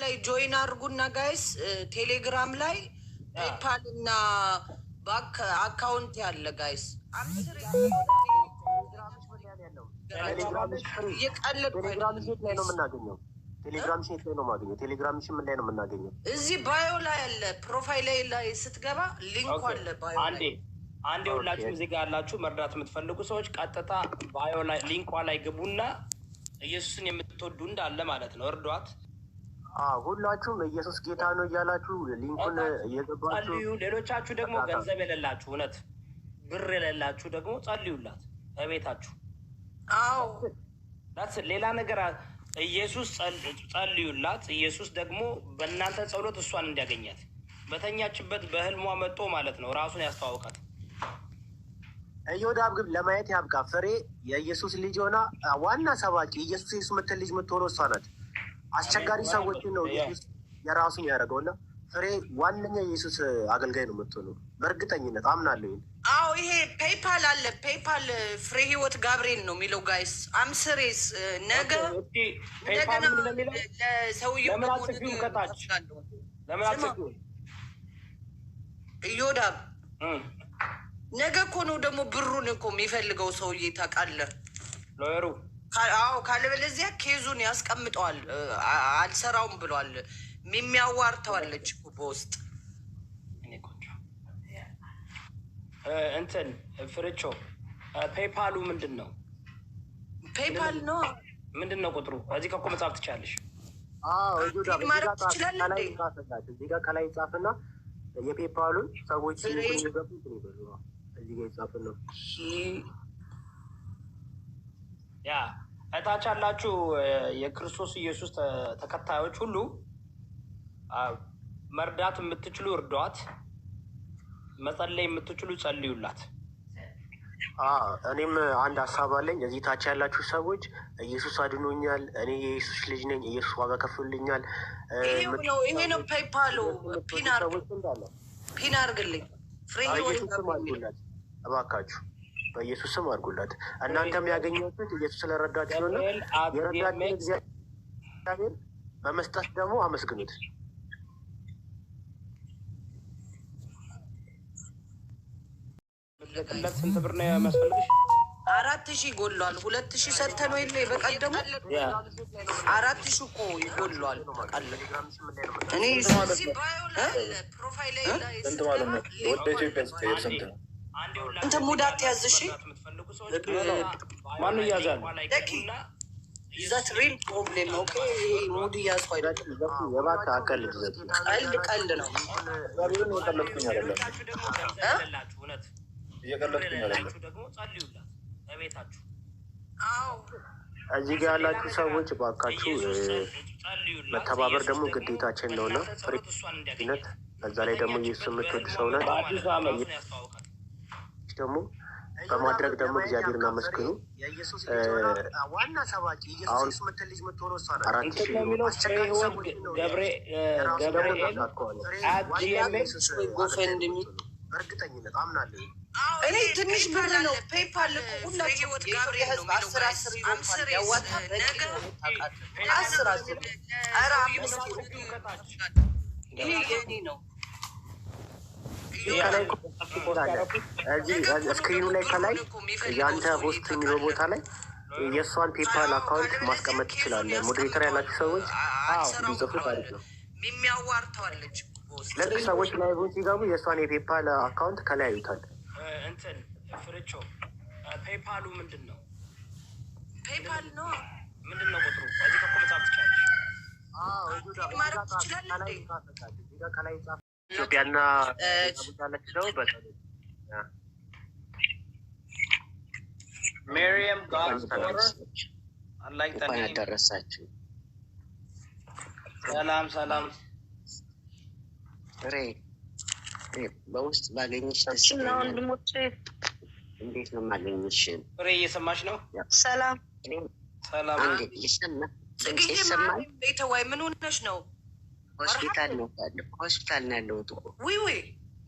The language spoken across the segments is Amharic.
ላይ ጆይን አድርጉና ጋይስ ቴሌግራም ላይ ፔፓል እና ባንክ አካውንት ያለ ጋይስ ቴሌግራም ሴት ላይ ነው የምናገኘው። ቴሌግራም ሴት ላይ ነው የማገኘው። ቴሌግራም ምን ላይ ነው የምናገኘው? እዚህ ባዮ ላይ አለ። ፕሮፋይል ላይ ስትገባ ሊንኩ አለ ባዮ ላይ። አንዴ ሁላችሁም እዚህ ጋር ያላችሁ መርዳት የምትፈልጉ ሰዎች ቀጥታ ባዮ ላይ ሊንኳ ላይ ግቡና ኢየሱስን የምትወዱ እንዳለ ማለት ነው እርዷት። ሁላችሁም ኢየሱስ ጌታ ነው እያላችሁ ሊንኩን እየገባችሁ ጸልዩ። ሌሎቻችሁ ደግሞ ገንዘብ የሌላችሁ እውነት ብር የሌላችሁ ደግሞ ጸልዩላት በቤታችሁ። ሌላ ነገር ኢየሱስ ጸልዩላት። ኢየሱስ ደግሞ በእናንተ ጸሎት እሷን እንዲያገኛት በተኛችበት በህልሟ መጥቶ ማለት ነው ራሱን ያስተዋውቃት። እዮዳብ ግን ለማየት ያብቃ። ፍሬ የኢየሱስ ልጅ ሆና ዋና ሰባኪ ኢየሱስ የምትል ልጅ የምትሆነው እሷ ናት። አስቸጋሪ ሰዎችን ነው ኢየሱስ የራሱን ያደረገው እና ፍሬ ዋነኛ የኢየሱስ አገልጋይ ነው የምትሆነው በእርግጠኝነት አምናለሁ። ይሄ ፔይፓል አለ። ፔይፓል ፍሬ ህይወት ጋብርኤል ነው የሚለው ጋይስ አምስሬስ ነገ ለሰውየው እዮዳብ ነገ እኮ ነው ደግሞ ብሩን እኮ የሚፈልገው ሰውዬ ታውቃለህ። ሎየሩ ካለበለዚያ ኬዙን ያስቀምጠዋል። አልሰራውም ብሏል። የሚያዋርተዋለች በውስጥ እንትን ፍርቾ ፔይፓሉ ምንድን ነው? ፔይፓል ነው ምንድን ነው ቁጥሩ? እዚህ ከኮ መጻፍ ትችላለሽ። እዚህ ጋር ከላይ ጻፍና የፔይፓሉን ሰዎች እዚህ ጋር ይጻፍ ነው። ያ እታች ያላችሁ የክርስቶስ ኢየሱስ ተከታዮች ሁሉ መርዳት የምትችሉ እርዷት፣ መጸለይ የምትችሉ ጸልዩላት። እኔም አንድ ሀሳብ አለኝ። እዚህ ታች ያላችሁ ሰዎች ኢየሱስ አድኖኛል፣ እኔ የኢየሱስ ልጅ ነኝ፣ ኢየሱስ ዋጋ ከፍሎልኛል። ይሄ ነው ፔይፓሉ። ፒን አድርግልኝ ፍሬ እባካችሁ በኢየሱስ ስም አድርጉላት። እናንተም ያገኛችሁት ኢየሱስ ስለረዳችሁ ነው። የረዳችሁን እግዚአብሔር በመስጠት ደግሞ አመስግኑት። ስንት ብር ነው የሚያስፈልግሽ? 4,000 ይጎሏል። 2,000 ሰጥተህ ነው የለ በቀደሙ 4,000 እኮ ይጎሏል። እኔ ፕሮፋይል ላይ ስንት ማለት ነው? ወደ ኢትዮጵያ ስትሄድ ስንት ነው? አንተ ሙዳት ያዝሽ ማን ያዛል? ዛት ሪል ፕሮብሌም ኦኬ። ሙድ እያዝኩ አይደለም። የባካ ቀልድ ነው። እየቀለድኩኝ አይደለም። እዚህ ጋር ያላችሁ ሰዎች እባካችሁ መተባበር ደግሞ ግዴታችን ነውና ፍሪነት በዛ ላይ ደግሞ ኢየሱስ የምትወድ ሰው ናት ደግሞ በማድረግ ደግሞ እግዚአብሔርን አመስግኑ። አሁን 4,000 በእርግጠኝነት አምናለሁ። እኔ ትንሽ ብር ነው ፔይፓል ሁላችሁ የህዝብ 10 ይሄ የኔ ነው። ስክሪኑ ላይ ከላይ የአንተ ሆስት የሚለው ቦታ ላይ የእሷን ፔይፓል አካውንት ማስቀመጥ ትችላለህ። ሞዴሬተር ያላችሁ ሰዎች ሊጽፉ ታሪክ ነው። የሚያዋርተዋለች ልክ ሰዎች ላይ ሲገቡ የእሷን የፔይፓል አካውንት ከላይ ያዩታል። እንትን ፍርቾ ፔይፓሉ ምንድን ነው? ፔይፓል ነው ምንድን ነው ቁጥሩ? እዚህ ከኮ መጻፍ ትችላለሽ። ኢትዮጵያና ሰው ሜሪየም ደረሳችሁ። ሰላም ሰላም። በውስጥ ባገኝሽ ወንድሞቼ እንዴት ነው የማገኝሽ? ፍሬ እየሰማሽ ነው? ሰላም ሰላም። ይሰማል። ቤተዋይ ምን ሆነሽ ነው? ሆስፒታል ነው ያለሁት እኮ። ወይ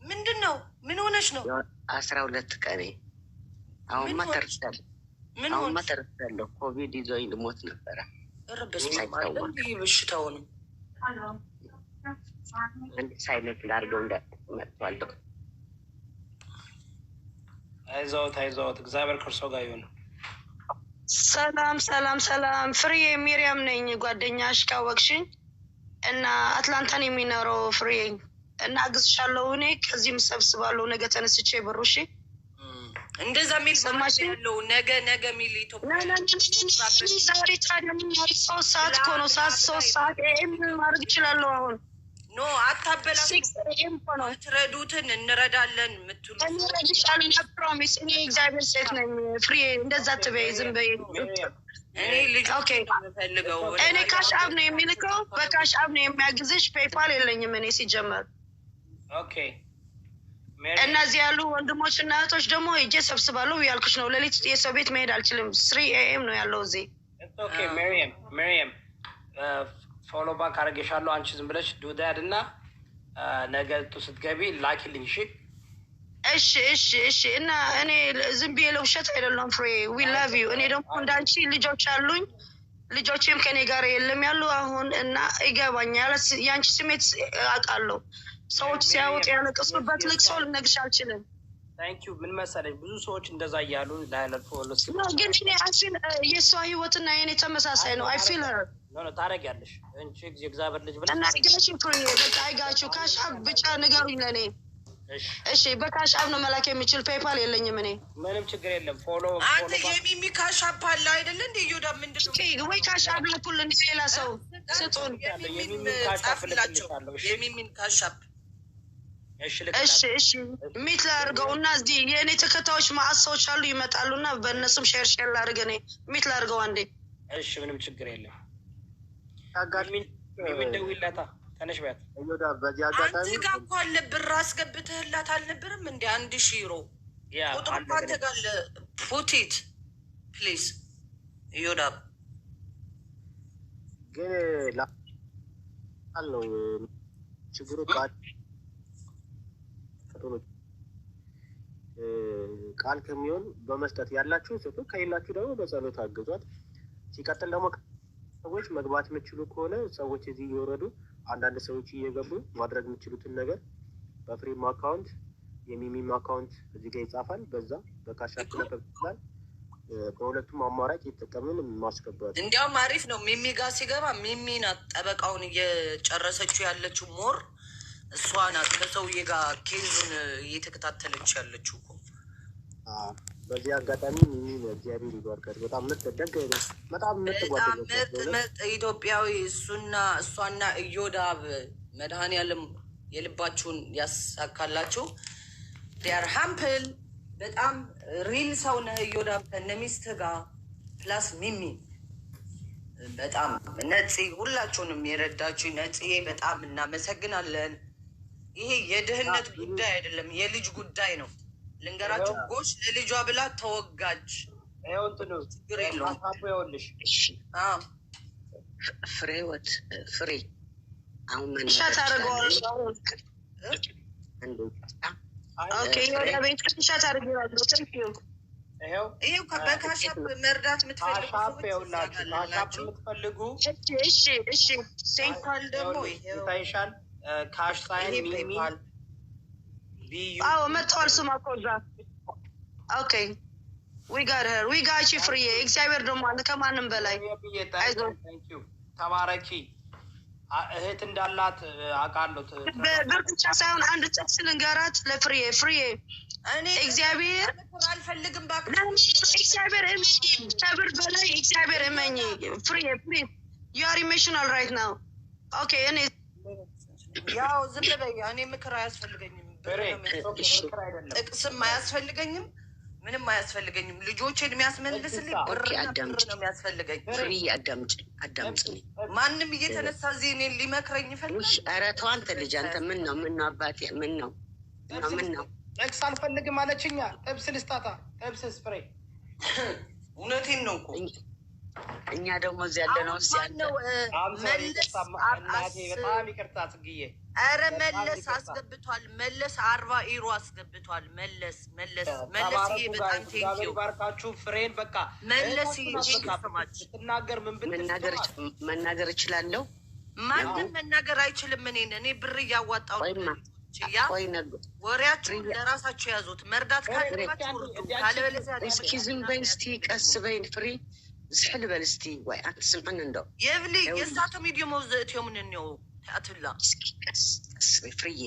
ምንድን ነው? ምን ሆነሽ ነው? 12 ቀኔ። አሁንማ ተርፌያለሁ። ኮቪድ ይዞኝ ልሞት ነበረ። ይህ በሽታው ነው። አንድ ሳይለንት ላድርገው እንዳትመጣው። አይዞት እግዚአብሔር ከእርሶ ጋር ይሁን። ሰላም ፍሬ ሚሪያም ነኝ ጓደኛሽ ካወቅሽኝ እና አትላንታን የሚኖረው ፍሬ እና አግዝሻለሁ እኔ ከዚህ ሰብስባለሁ ነገ ተነስቼ ብሩሽ እንደዛ ሚል ሰማሽ ያለው ነገ ሚል ኢትዮጵያ ዛሬ ታዲያ ምን ያህል ሰዓት እኮ ነው? 3 ሰዓት ኤም ማድረግ እችላለሁ አሁን። ኖ አታበላሽ። ትረዱትን እንረዳለን ምትሉ እንረዳለን። ፕሮሚስ እኔ እግዚአብሔር ሴት ነኝ ፍሬ እንደዛ ትበይ ዝም በይ። እኔ ልጅ ፈልገው እኔ ካሽ አብ ነው የሚልከው በካሽ አብ ነው የሚያግዝሽ። ፔይፓል የለኝም እኔ ሲጀመር። ኦኬ እነዚህ ያሉ ወንድሞች እና እህቶች ደግሞ ሄጄ ሰብስባለሁ ያልኩሽ ነው። ሌሊት የሰው ቤት መሄድ አልችልም። 3 AM ነው ያለው እዚህ። ኦኬ ሚሪያም ፎሎ ባክ አድርጌሻለሁ። አንቺ ዝም ብለሽ ዱዳድ እና ነገ ስትገቢ ላኪልኝ። እሺ እና እኔ ዝም ብዬ ለውሸት አይደለም ፍሬ ዊ ላቭ ዩ። እኔ ደግሞ እንዳንቺ ልጆች አሉኝ። ልጆቼም ከኔ ጋር የለም ያሉ አሁን እና ይገባኛል። ያንቺ ስሜት አውቃለሁ። ሰዎች ሲያወጡ ያለቀሱበት ልቅሶ ልነግርሽ አልችልም። ታንክ ዩ። ምን መሰለሽ ብዙ ሰዎች እንደዛ እያሉ ላያለፈውልስ ግን እኔ አፊል የሷ ህይወትና የኔ ተመሳሳይ ነው። አይ ፊል ሄር ኖ ታረጋለሽ እንጂ እግዚአብሔር ልጅ ብለሽ እና ይጋችሁ ፍሬ በቃ ይጋችሁ ካሻብ ብቻ ንገሩኝ ለኔ። እሺ በካሻብ ነው መላክ የሚችል ፔይፓል የለኝም እኔ። ምንም ችግር የለም። ፎሎ አንተ የሚሚ ካሻብ አለ አይደል እንዴ? ይወዳ ምንድነው? ኦኬ ወይ ካሻብ ልኩልን ሌላ ሰው ስጡን። የሚሚ ጻፍላቸው የሚሚ ካሻብ እሺ ሚት ላድርገው እና እዚህ የእኔ ተከታዮች ማዕሰዎች አሉ ይመጣሉ እና በእነሱም ሼር ላድርግ እኔ ሚት ላድርገው አንዴ። እሺ ምንም ችግር የለም። ደውይላታ ተነሽ ቢያት እዮዳ በዚህ አጋጣሚ አንተ ጋር እኮ አለ ብር አስገብተህላት አልነበረም እንዴ? 1000 ዩሮ ቁጥሩ አንተ ጋር አለ። ፑት ኢት ፕሊዝ እዮዳ ግን ላለው ችግሩ ቃል ከሚሆን በመስጠት ያላችሁ ስጡ፣ ከሌላችሁ ደግሞ በጸሎት አግዟት። ሲቀጥል ደግሞ ሰዎች መግባት የምችሉ ከሆነ ሰዎች እዚህ እየወረዱ አንዳንድ ሰዎች እየገቡ ማድረግ የምችሉትን ነገር በፍሬም አካውንት የሚሚም አካውንት እዚህ ጋር ይጻፋል። በዛ በካሻፕ ለቀብላል በሁለቱም አማራጭ የተጠቀምን ማስገባት እንዲያውም አሪፍ ነው። ሚሚ ጋር ሲገባ ሚሚ ናት ጠበቃውን እየጨረሰችው ያለችው ሞር እሷ ናት ከሰውዬ ጋር ኬዙን እየተከታተለች ያለችው እኮ። በዚህ አጋጣሚ ሚሚ እግዚአብሔር ይባርካት። በጣም ምትደግ በጣም ምርጥ ኢትዮጵያዊ እሷና እዮዳብ መድኃኔዓለም የልባችሁን ያሳካላችሁ። ዲያር ሃምፕል በጣም ሪል ሰው ነህ እዮዳብ ከነሚስትህ ጋር ፕላስ ሚሚ በጣም ነፂ ሁላችሁንም የረዳችሁ ነፂ በጣም እናመሰግናለን። ይሄ የድህነት ጉዳይ አይደለም፣ የልጅ ጉዳይ ነው። ልንገራችሁ ጎሽ ለልጇ ብላ ተወጋጅ። ችግር የለውም። ፍሬወት ፍሬ አሁን ሻት አድርገዋለሁ። ወደ ቤት ሻት አድርገዋለሁ። ይሄው በካሻፕ መርዳት የምትፈልጉ እሺ ሴንኳል ደግሞ ይታይሻል። ካሽ ሳይን ሚሚ አዎ መጥቷል። ስማ እኮ እዛ ኦኬ ዊ ጋት ዩ ፍሬ። እግዚአብሔር ደግሞ አለ ከማንም በላይ። ተባረኪ። እህት እንዳላት አውቃለሁ። ብር ብቻ ሳይሆን አንድ ጥቅስ ልንገራት ለፍሬ እኔ እግዚአብሔር አልፈልግም እግዚአብሔር ከብር በላይ እግዚአብሔር እመኝ ፍሬ ዩ አር ኢሞሽናል ራይት ናው። ኦኬ እኔ ያው ዝም በይ። እኔ ምክር አያስፈልገኝም፣ ጥቅስም አያስፈልገኝም፣ ምንም አያስፈልገኝም። ልጆችን የሚያስመልስልኝ ብር ነው የሚያስፈልገኝ። አዳምጭ ማንም እየተነሳ እዚህ እኔን ሊመክረኝ ይፈልጋል። ኧረ ተው አንተ ልጅ አንተ ምን ነው አባቴ ምን ነው ጥቅስ አልፈልግም አለችኛ። ጥብስ ልስጣታ ጥብስ ስፕሬ። እውነቴን ነው እኮ እኛ ደግሞ እዚህ ያለ ነው በጣም ይቅርታ ጽግዬ። ኧረ መለስ አስገብቷል። መለስ 40 ዩሮ አስገብቷል። መለስ ይሄ በጣም ቴንኪው ባርካችሁ ፍሬን በቃ መለስ ስትናገር ምን መናገር እችላለሁ። ማንም መናገር አይችልም። እኔ ብር እያዋጣው ወሬያችሁን ለራሳችሁ ያዙት። መርዳት ካለባችሁ ካለበለዚያ እስኪ ዝም በይ እስቲ ቀስ በይን ፍሪ ዝሕል በል እስቲ ወይ አትስምዕን እንደው የብሊ የሳቶም ኢዲሞ ዘእትዮም እንየው ታትላ እስኪ ቀስ በይ ፍሪዬ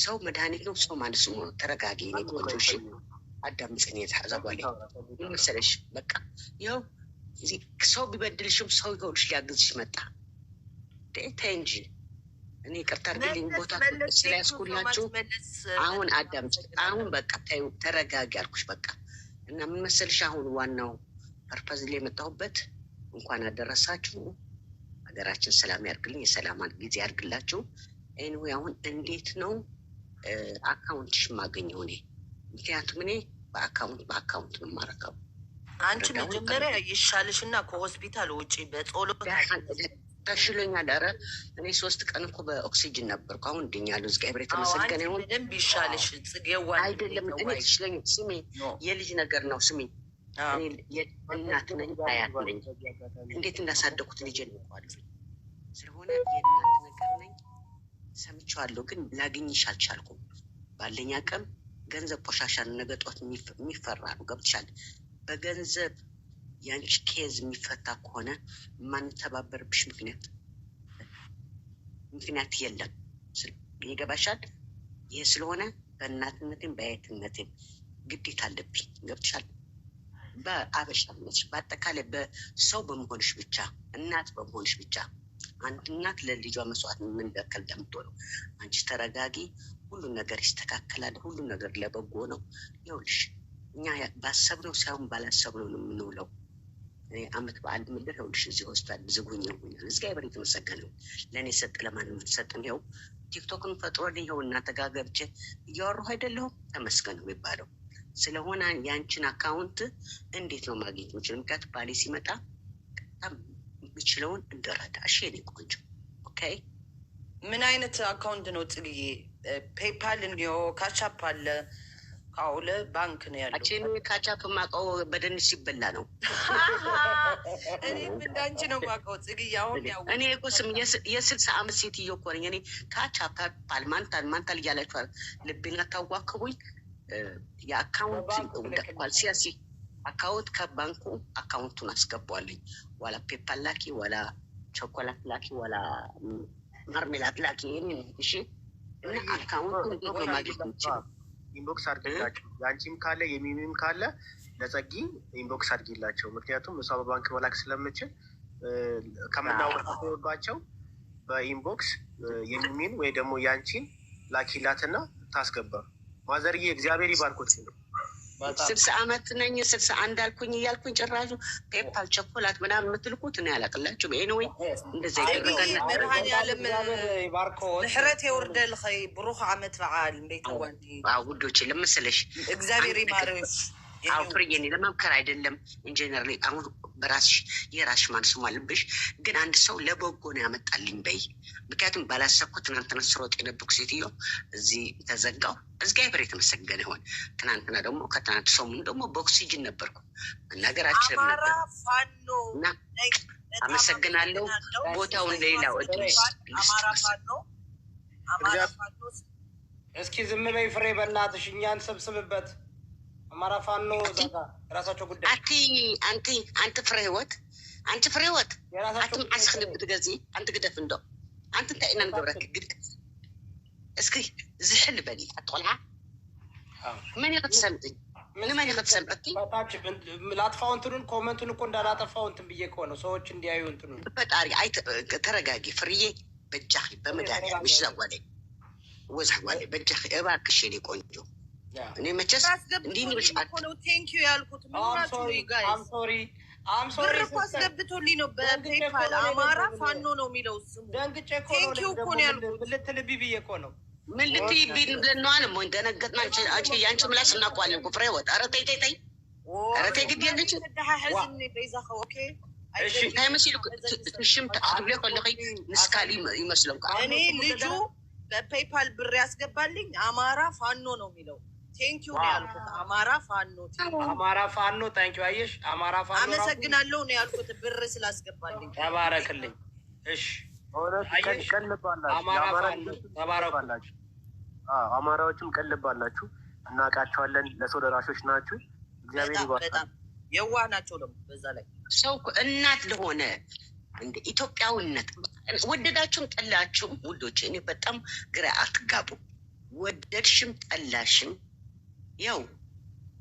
ሰው መድኃኒት ነው ሰው ማለት ነው። ተረጋጊ እኔ ቆንጆ እሺ አዳምጪኝ የተሐዘባለ መሰለሽ በቃ ያው ሰው ቢበድልሽም ሰው ይኸውልሽ ሊያግዝሽ መጣ ተይ እንጂ እኔ ይቅርታ አድርግልኝ ቦታ ስለያዝኩላችሁ አሁን አዳምጪ አሁን በቃ ተይው ተረጋጊ አልኩሽ በቃ እና ምን መሰልሽ አሁን ዋናው ፐርፐዝ ላይ የመጣሁበት እንኳን አደረሳችሁ ሀገራችን ሰላም ያርግልኝ የሰላም ጊዜ ያርግላችሁ ኤኒዌይ አሁን እንዴት ነው አካውንትሽ ማገኘው እኔ ምክንያቱም እኔ በአካውንት ነው የማረከው አንቺ መጀመሪያ ይሻልሽና ከሆስፒታል ውጪ በጸሎት ተሽሎኛል ኧረ እኔ 3 ቀን እኮ በኦክሲጅን ነበርኩ አሁን ድኛለሁ እግዚአብሔር የተመሰገነ ይሁን በደንብ ይሻልሽ ጽጌዋ አይደለም እኔ ተሽሎኝ ስሜ የልጅ ነገር ነው ስሜ እናት ነኝ አያት ነኝ እንዴት እንዳሳደኩት ልጅ ነው ማለት ስለሆነ የእናት ነገር ነኝ ሰምቻለሁ ግን ላገኝሽ አልቻልኩም ባለኛ ቀን ገንዘብ ቆሻሻን ነገጧት የሚፈራ ነው ገብቻል በገንዘብ ያንቺ ኬዝ የሚፈታ ከሆነ ማን ተባበርብሽ ምክንያት የለም ይገባሻል ይሄ ስለሆነ በእናትነቴም በአያትነቴም ግዴታ አለብኝ ገብቻል በአበሻነት በአጠቃላይ በሰው በመሆንሽ ብቻ እናት በመሆንሽ ብቻ አንድ እናት ለልጇ መስዋዕት ምን ያክል እንደምትሆነው አንቺ ተረጋጊ ሁሉ ነገር ይስተካከላል ሁሉ ነገር ለበጎ ነው ይኸውልሽ እኛ ባሰብነው ሳይሆን ባላሰብነው ነው የምንውለው አመት በዓል ምድር ይኸውልሽ እዚህ ሆስፒታል ዝጉኝ ነው እግዚአብሔር የተመሰገነው ለእኔ ሰጥ ለማንም ተሰጥን ይኸው ቲክቶክን ፈጥሮልኝ ይኸው እናንተ ጋር ገብቼ እያወራሁ አይደለሁም ተመስገን ነው የሚባለው ስለሆነ ያንቺን አካውንት እንዴት ነው ማግኘት የምችለው ምክንያቱም ባሌ ሲመጣ በጣም የምችለውን እንደረዳ እሺ የኔ ቆንጆ ኦኬ ምን አይነት አካውንት ነው ጽግዬ ፔይፓል እንዲው ካቻፕ አለ ካውለ ባንክ ነው ያለው አቺ ነው ካቻፕ ማቀው በደንሽ ይበላ ነው እኔ እንዳንቺ ነው ማቀው ጽግዬ አሁን ያው እኔ እኮ ስም የ60 ዓመት ሴትዮ እኮ ነኝ እኔ ካቻፕ ፓልማንታል እያላችኋል ልቤና ታዋክቡኝ የአካውንት ኳልሲያሲ አካውንት ከባንኩ አካውንቱን አስገባዋለኝ ዋላ ፔፓል ላኪ ዋላ ቾኮላት ላኪ ዋላ ማርሜላት ላኪ እሺ እና አካውንቱ እንዴት ነው ማግኘት የምችለው ኢንቦክስ አድርጊላቸው ያንቺም ካለ የሚሚም ካለ ለጸጊ ኢንቦክስ አድርጊላቸው ምክንያቱም እሷ በባንክ መላክ ስለምችል ከምናወጣባቸው በኢንቦክስ የሚሚን ወይ ደግሞ ያንቺን ላኪላትና ታስገባ ማዘርዬ እግዚአብሔር ይባርኮት ነው 60 ዓመት ነኝ 61 አልኩኝ እያልኩኝ ጭራሹ ፔፓል ቸኮላት ምናምን የምትልኩት እኔ ያላቅላችሁ ኤኒዌይ እንደዛ ይደረጋል መርሃን ያለም ንሕረት የወርደል ኸይ ብሩኽ ዓመት በዓል ቤተዋንዲ ውዶች ለምስለሽ እግዚአብሔር ይባርክ ፍሬዬ ለመምከር አይደለም ኢንጂነር ላይ አሁን በራስሽ የራስሽ ማን ስሙ አለብሽ ግን አንድ ሰው ለበጎ ነው ያመጣልኝ በይ ምክንያቱም ባላሰብኩት ትናንትና ስሮጥ የነበርኩ ሴትዮ እዚህ ተዘጋው እግዚአብሔር የተመሰገነ ይሁን ትናንትና ደግሞ ከትናንት ሰሙን ደግሞ በኦክሲጅን ነበርኩ መናገር አልችልም ነበር እና አመሰግናለሁ ቦታውን ሌላው እድልስ እስኪ ዝም በይ ፍሬ በእናትሽ እኛን ሰብስብበት አማራ ፋኖ ዘጋ ራሳቸው ጉዳይ አንተ ፍሬ ህይወት አንተ ማስخل ብትገዚ አንተ ግደፍ እንደው አንተ ታይና ንገብረክ ግድ እስኪ ዝሕል በሊ አጥቆልዓ ምን ይተሰምጥ ምን ይተሰምጥቲ ታች ላጥፋው እንትኑን ኮሜንቱን እኮ እንዳላጠፋው እንትን ብዬ እኮ ነው ሰዎች እንዲያዩ እንትኑን በጣሪ አይ ተረጋጊ ፍሬዬ በጃኺ በመዳኒ ምሽ ዘጓለ ወዛጓለ በጃኺ እባክሽ የኔ ቆንጆ እኔ መቸስ እንዲህ ነው ነው ቴንክ ዩ ያልኩት ምናችሁ ጋይስ አም ሶሪ እኮ አስገብቶልኝ ነው በፔፓል አማራ ፋኖ ነው የሚለው ስሙ ደንግጬ እኮ ነው ቴንክ ዩ እኮ ነው ያልኩት ልትልቢ ብዬ እኮ ነው ምን ልትይ ብለን ነው አለ ሞን ደነገጥና አንቺ ያንቺ ምላስ እናቋለን እኮ ፍሬ ወጥ ኧረ ተይ ኧረ ተይ ግድ የለች ተሐሐዝኒ በይዛኸ ኦኬ እሺ ታይመስሉ ትሽም ተቀብለ ኮለኺ ንስካሊ ይመስለው እኔ ልጁ በፔፓል ብር ያስገባልኝ አማራ ፋኖ ነው የሚለው ቴንክ ዩ ነው ያልኩት አማራ ፋኖ ታንክ ዩ አየሽ አማራ ፋኖ አመሰግናለሁ ነው ያልኩት ብር ስላስገባልኝ ተባረክልኝ እሺ አማራዎችም ቀልባላችሁ እናውቃቸዋለን። ለሰው ደራሾች ናችሁ። እግዚአብሔር በጣም የዋህ ናቸው። ደግሞ በዛ ላይ ሰው እናት ለሆነ እንደ ኢትዮጵያዊነት ወደዳችሁም ጠላችሁም ውዶች፣ እኔ በጣም ግራ አትጋቡ። ወደድሽም ጠላሽም ያው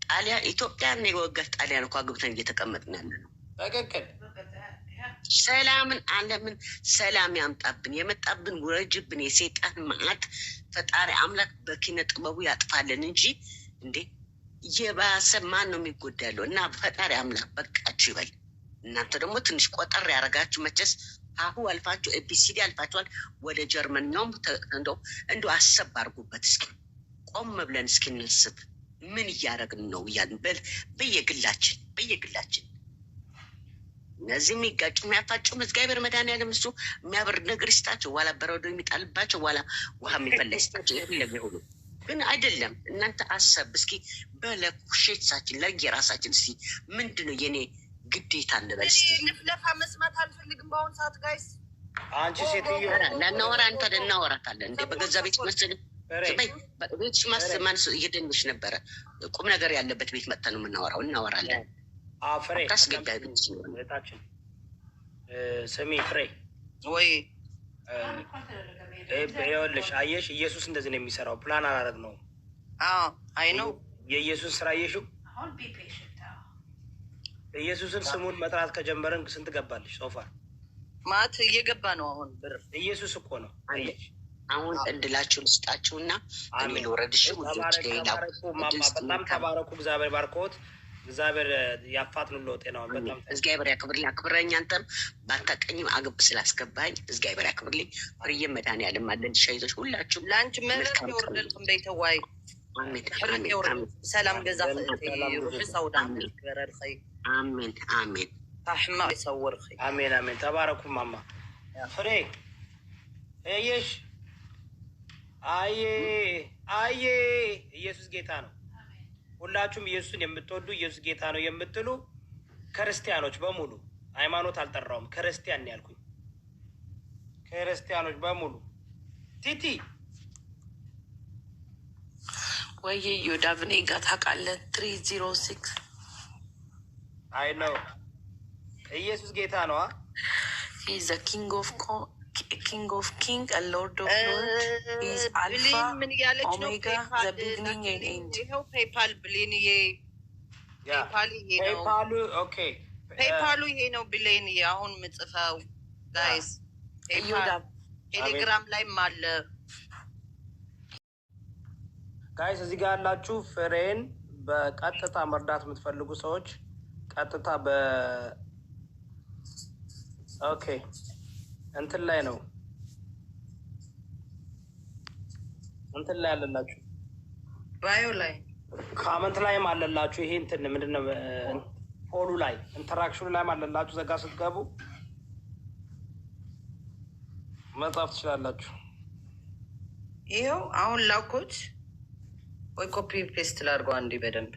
ጣሊያን ኢትዮጵያን የወጋት ጣሊያን እኮ አግብተን እየተቀመጥን ያለ ነው። ትክክል። ሰላምን ዓለምን ሰላም ያምጣብን። የመጣብን ውረጅብን የሰይጣን መዓት ፈጣሪ አምላክ በኪነ ጥበቡ ያጥፋልን እንጂ እንዴ የባሰ ማን ነው የሚጎዳለው? እና ፈጣሪ አምላክ በቃችሁ ይበል። እናንተ ደግሞ ትንሽ ቆጠር ያደረጋችሁ መቼስ አሁ አልፋችሁ ኤቢሲዲ አልፋችኋል። ወደ ጀርመኛውም እንደው አሰብ አድርጉበት እስኪ። ቆም ብለን እስኪ እናስብ። ምን እያደረግን ነው እያልን በየግላችን እነዚህ የሚጋጩ የሚያፋጩ እግዚአብሔር መድኃኒዓለም እሱ የሚያበርድ ነገር ይስጣቸው። ዋላ በረዶ የሚጣልባቸው ዋላ ውሃ የሚፈላ ይስጣቸው። የፈለገ ሁሉ ግን አይደለም። እናንተ አሰብ እስኪ በለኩሼትሳችን ለየራሳችን እስኪ ምንድን ነው የኔ ግዴታ እንበል እስኪ። ልፍለፋ መስማት አልፈልግም በአሁኑ ሰዓት ጋይስ። አንቺ ሴትዮ ለናወራ አንተ እናወራታለን እንዴ በገዛ ቤት መስል ቤት ማስማን እየደንሽ ነበረ። ቁም ነገር ያለበት ቤት መጥተን ነው የምናወራው። እናወራለን። ፍሬ ታስገዳታችን ስሚ ፍሬ ወይ ይኸውልሽ፣ አየሽ ኢየሱስ እንደዚህ ነው የሚሰራው። ፕላን አላደረግ ነው። አይ ነው የኢየሱስ ስራ አየሽው። ኢየሱስን ስሙን መጥራት ከጀመረን ስንት ገባልሽ? ሶፋር ማት እየገባ ነው። አሁን ብር ኢየሱስ እኮ ነው። አሁን እድላችሁን ስጣችሁና የሚል ወረድሽ በጣም ተባረኩ። እግዚአብሔር ባርኮት። እግዚአብሔር ያፋጥኑልዎት ጤናውን። በጣም እግዚአብሔር ያክብርልኝ። አክብረኝ። አንተም ባታቀኝም አግብ ስላስገባኝ እግዚአብሔር ያክብርልኝ። ፍርዬ መድኃኒዓለም አለን ሻይዞች ሁላችሁም ለአንቺ ምህረት ይወርድልኩም ቤተዋይ ሰላም ገዛ ሩሒ ሰውዳ ገረድኸ አሜን አሜን ታሕማ ይሰውርኸ አሜን አሜን። ተባረኩ ማማ ፍሬ እየሽ አየ ኢየሱስ ጌታ ነው። ሁላችሁም ኢየሱስን የምትወዱ ኢየሱስ ጌታ ነው የምትሉ ክርስቲያኖች በሙሉ ሃይማኖት አልጠራውም፣ ክርስቲያን ያልኩኝ ክርስቲያኖች በሙሉ ቲቲ ወይ ዮዳብኔ ጋር ታውቃለህ 306 አይ ነው ኢየሱስ ጌታ ነው። He's the king of king and lord of lords. He's alpha omega, the beginning and end. ይኸው ፔይፓል ብሌንዬ ፔይፓሉ ይሄ ነው ብሌንዬ። አሁን ምጽፈው ጋይስ ቴሌግራም ላይም አለ ጋይስ። እዚህ ጋር ያላችሁ ፍሬን በቀጥታ መርዳት የምትፈልጉ ሰዎች ቀጥታ ኦኬ እንትን ላይ ነው እንትን ላይ አለላችሁ፣ ባዮ ላይ ካመንት ላይም አለላችሁ። ይሄ እንትን ምንድነው ፖሉ ላይ ኢንተራክሽኑ ላይም አለላችሁ። ዘጋ ስትገቡ መጻፍ ትችላላችሁ። ይኸው አሁን ላኩት ወይ ኮፒ ፔስት ላድርገው አንዴ በደንብ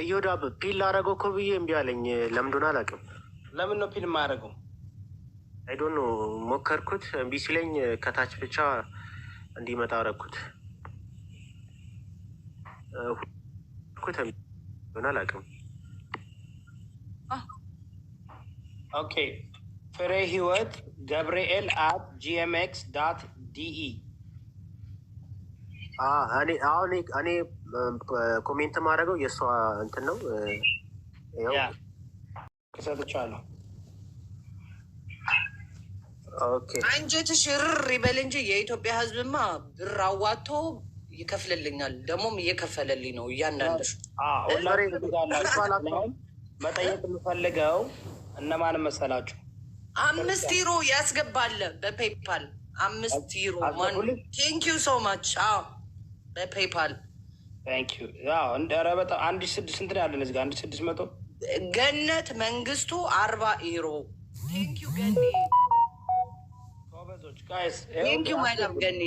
እዮዳብ ፒል ላደረገው እኮ ብዬ እምቢ አለኝ። ለምን እንደሆነ አላውቅም። ለምን ነው ፒል የማያደርገው? አይዶን ነው ሞከርኩት፣ እምቢ ሲለኝ ከታች ብቻ እንዲመጣ አደረኩት። ሆነ አላውቅም። ኦኬ ፍሬ ህይወት ገብርኤል @gmx.de እኔ ኮሜንት ማድረገው የእሷ እንትን ነው። ሰጥቻለሁ። አንጀትሽ ርር ይበል እንጂ የኢትዮጵያ ሕዝብማ ብር አዋጥቶ ይከፍልልኛል። ደግሞም እየከፈለልኝ ነው እያንዳንድሽ። መጠየቅ የምፈልገው እነማን መሰላችሁ? 5 ዩሮ ያስገባለ በፔይፓል 5 ዩሮ። ቴንኪዩ ሶ ማች። በፔይፓል ቴንኪዩ። በጣም 1600 ስንት ነው ያለን እዚህ ጋር 1600። ገነት መንግስቱ 40 ዩሮ። ቴንኪዩ ገኒ። ጎበዞች ጋይስ። ቴንኪዩ ማይላም ገኒ።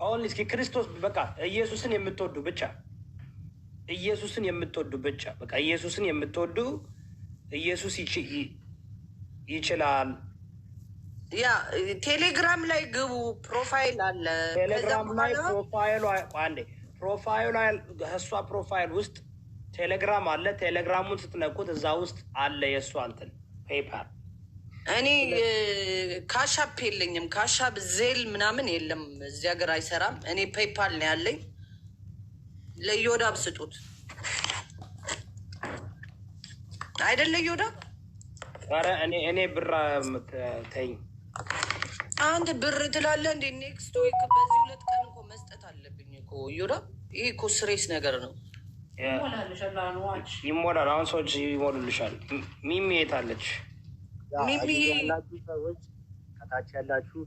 አሁን እስኪ ክርስቶስ በቃ ኢየሱስን የምትወዱ ብቻ ኢየሱስን የምትወዱ ብቻ በቃ ኢየሱስን የምትወዱ ኢየሱስ ይችላል ያ ቴሌግራም ላይ ግቡ፣ ፕሮፋይል አለ። ቴሌግራም ላይ ፕሮፋይሉ አንዴ ፕሮፋይሉ ላይ እሷ ፕሮፋይል ውስጥ ቴሌግራም አለ። ቴሌግራሙን ስትነኩት እዛ ውስጥ አለ የእሷ እንትን ፔይፓል። እኔ ካሻፕ የለኝም፣ ካሻፕ ዜል ምናምን የለም፣ እዚህ ሀገር አይሰራም። እኔ ፔይፓል ነው ያለኝ። ለዮዳብ ስጡት አይደለ? ዮዳብ ኧረ እኔ ብር ተይኝ። አንድ ብር ትላለህ እንዴ? ኔክስት ዊክ በዚህ 2 ቀን እኮ መስጠት አለብኝ እኮ ዮዳብ። ይሄ እኮ ስሬስ ነገር ነው። ይሞላል። አሁን ሰዎች ይሞሉልሻል። ሚሚ የት አለች? ሚሚ ያላችሁ ሰዎች ከታች ያላችሁ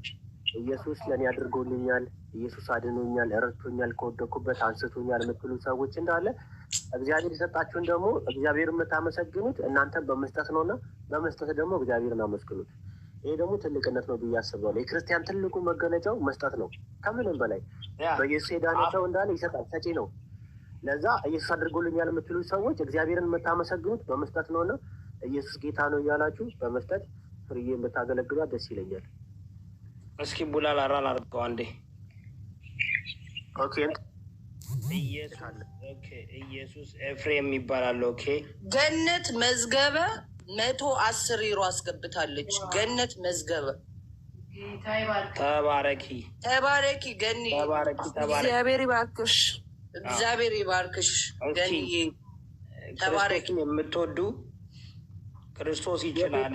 ኢየሱስ ለእኔ አድርጎልኛል፣ ኢየሱስ አድኖኛል፣ እረድቶኛል፣ ከወደኩበት አንስቶኛል የምትሉ ሰዎች እንዳለ እግዚአብሔር የሰጣችሁን ደግሞ እግዚአብሔር የምታመሰግኑት እናንተን በመስጠት ነው እና በመስጠት ደግሞ እግዚአብሔርን አመስግኑት። ይሄ ደግሞ ትልቅነት ነው ብዬ አስባለሁ። የክርስቲያን ትልቁ መገለጫው መስጠት ነው። ከምንም በላይ በኢየሱስ የዳነ ሰው እንዳለ ይሰጣል፣ ሰጪ ነው። ለዛ ኢየሱስ አድርጎልኛል የምትሉ ሰዎች እግዚአብሔርን የምታመሰግኑት በመስጠት ነው እና ኢየሱስ ጌታ ነው እያላችሁ በመስጠት ፍርዬ የምታገለግሏት ደስ ይለኛል። እስኪ ቡላል አራን አድርገው አንዴ። ኦኬ ኢየሱስ ኤፍሬም ይባላል። ኦኬ ገነት መዝገበ 110 ዩሮ አስገብታለች። ገነት መዝገበ ተባረኪ ተባረኪ፣ ገኒ ተባረኪ ተባረኪ። እግዚአብሔር ይባርክሽ፣ እግዚአብሔር ይባርክሽ ገኒዬ፣ ተባረኪ። የምትወዱ ክርስቶስ ይችላል።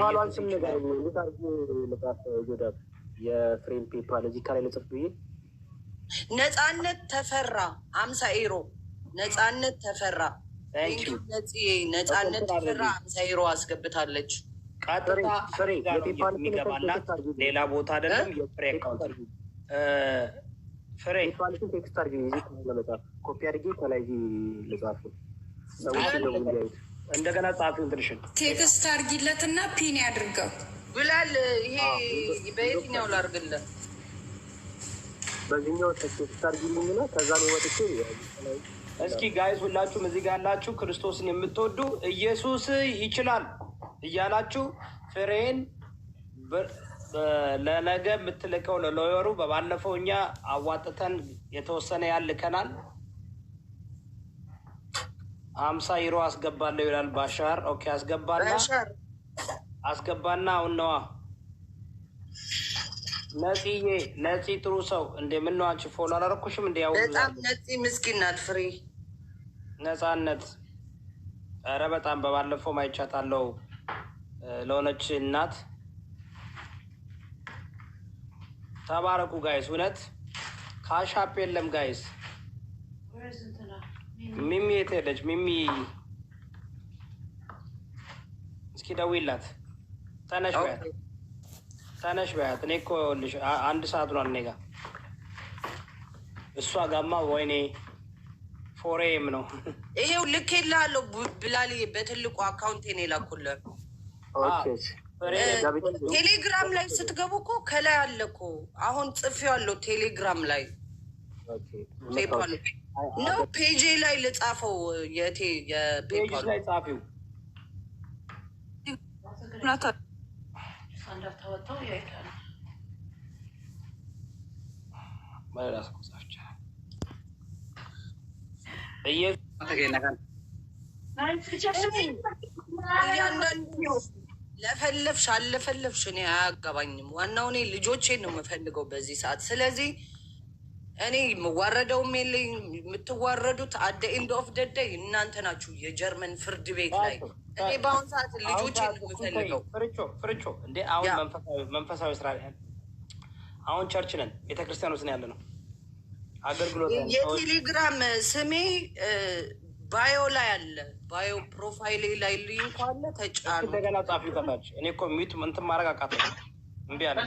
የፍሬም ፔፓል እዚህ ከላይ ልጽፍ ብዬ ነፃነት ተፈራ 50 ዩሮ። ነፃነት ተፈራ ነፃነት ተፈራ 50 ዩሮ አስገብታለች። ቀጥታ የሚገባላት ሌላ ቦታ አይደለም። የፍሬ አካውንት ፍሬ ቴክስት አድርጊ ለመጻፍ ኮፒ አድርጌ ከላይ ልጻፍ ሰዎች ደግሞ እንዲያዩት እንደገና ጻፊውን ትንሽን ቴክስት አድርጊለትና ፒን ያድርገው ብላል። ይሄ በየትኛው ላድርግለት? በዚህኛው ቴክስት አድርጊልኝና ከዛ ነው ወጥቼ። እስኪ ጋይዝ ሁላችሁም እዚህ ጋር ያላችሁ ክርስቶስን የምትወዱ ኢየሱስ ይችላል እያላችሁ ፍሬን ለነገ የምትልከው ለሎየሩ በባለፈው እኛ አዋጥተን የተወሰነ ያልከናል 50 ዩሮ አስገባለሁ ይላል ባሻር። ኦኬ አስገባና አሁን ነዋ። ነፂዬ ነፂ ጥሩ ሰው እንደምን ነው? አንቺ ፎሎ አላረኩሽም እንዴ? ያው በጣም ነፂ ምስኪን ናት። ፍሬ ነፃነት ኧረ በጣም በባለፈው ማይቻታለው ለሆነች እናት። ተባረኩ ጋይስ። እውነት ካሻፕ የለም ጋይስ። ሚሚ የት ሄደች? ሚሚ እስኪ ደውይላት። ተነሽ በያት፣ ተነሽ በያት። እኔ እኮ ይኸውልሽ 1 ሰዓት ሆኗል እኔ ጋር። እሷ ጋማ ወይኔ ፎሬም ነው። ይሄው ልኬልሃለሁ ብላል። በትልቁ አካውንቴን የላኩልህ ቴሌግራም ላይ ስትገቡ እኮ ከላይ አለ እኮ። አሁን ጽፌዋለሁ ቴሌግራም ላይ ነው። ፔጄ ላይ ልጻፈው። የፔጅ ላይ ጻፊው ለፈለፍሽ አለፈለፍሽ እኔ አያገባኝም። ዋናው እኔ ልጆቼን ነው የምፈልገው በዚህ ሰዓት። ስለዚህ እኔ የምዋረደውም የለኝ። የምትዋረዱት አደ ኤንድ ኦፍ ደደይ እናንተ ናችሁ፣ የጀርመን ፍርድ ቤት ላይ። እኔ በአሁን ሰዓት ልጆቼን ነው የምፈልገው። ፍርቾ እንዴ አሁን መንፈሳዊ ስራ አሁን ቸርች ነን፣ ቤተክርስቲያን ውስጥ ያለ ነው አገልግሎት። የቴሌግራም ስሜ ባዮ ላይ አለ። ባዮ ፕሮፋይሌ ላይ ሊንክ አለ። ተጫኑ። እንደገና ጻፊው ከታች። እኔ እኮ ሚዩት እንትን ማድረግ አቃተኝ፣ እምቢ አለ።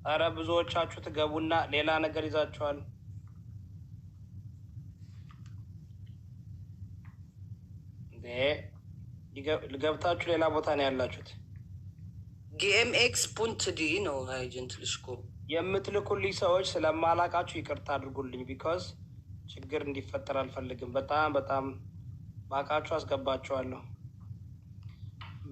ኧረ ብዙዎቻችሁ ትገቡና ሌላ ነገር ይዛችኋል። ገብታችሁ ሌላ ቦታ ነው ያላችሁት። ጂኤምኤክስ ፑንት ዲ ነው ኤጀንት ልሽኮ የምትልኩልኝ ሰዎች ስለማላቃችሁ ይቅርታ አድርጉልኝ። ቢካዝ ችግር እንዲፈጠር አልፈልግም። በጣም ባካችሁ አስገባችኋለሁ።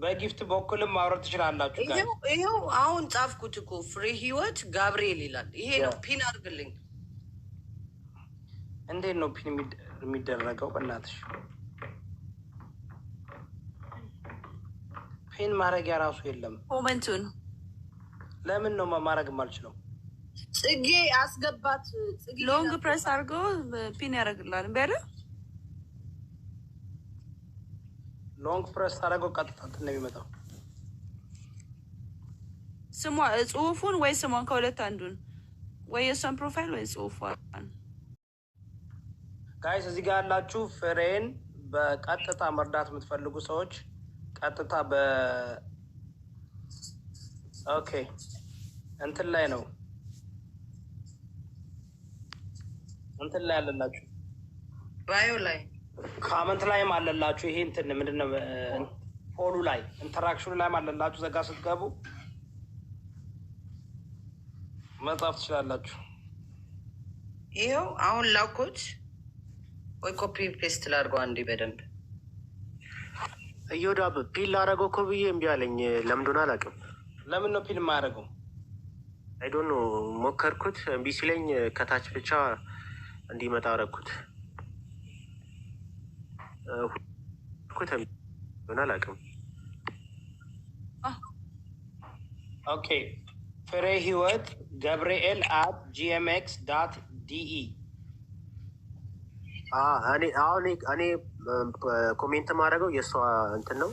በጊፍት በኩልም ማውረድ ትችላላችሁ። ይኸው አሁን ጻፍኩት እኮ ፍሬ ህይወት ጋብርኤል ይላል። ይሄ ነው ፒን አድርግልኝ። እንዴት ነው ፒን የሚደረገው? በእናትሽ ፒን ማድረጊያ ራሱ የለም። ኮመንቱን ለምን ነው ማድረግ የማልችለው? ጽጌ አስገባት። ሎንግ ፕሬስ አድርገው ፒን ያደርግላል። በለ ሎንግ ፕሬስ አድርገው ቀጥታ ነው የሚመጣው። ስሟ ጽሁፉን ወይ ስሟን ከሁለት አንዱን ወይ የሷን ፕሮፋይል ወይ ጽሁፏን። ጋይስ እዚህ ጋር ያላችሁ ፍሬን በቀጥታ መርዳት የምትፈልጉ ሰዎች ቀጥታ ኦኬ እንትን ላይ ነው እንትን ላይ አለላችሁ፣ ባዮ ላይ ካመንት ላይም አለላችሁ። ይሄ እንትን ምንድነው ፖሉ ላይ ኢንተራክሽኑ ላይም አለላችሁ። ዘጋ ስትገቡ መጻፍ ትችላላችሁ። ይኸው አሁን ላኩት ወይ ኮፒ ፔስት ላድርገው አንዴ በደንብ። እዮዳብ ፒል ላደረገው እኮ ብዬ እምቢ አለኝ። ለምን እንደሆነ አላውቅም። ለምን ነው ፒል የማያደርገው? አይዶን ነው ሞከርኩት፣ እምቢ ሲለኝ ከታች ብቻ እንዲመጣ አደረኩት። ሆነ አላውቅም። ኦኬ ፍሬ ህይወት ገብርኤል @gmx.de እኔ ኮሜንት ማድረገው የእሷ እንትን ነው።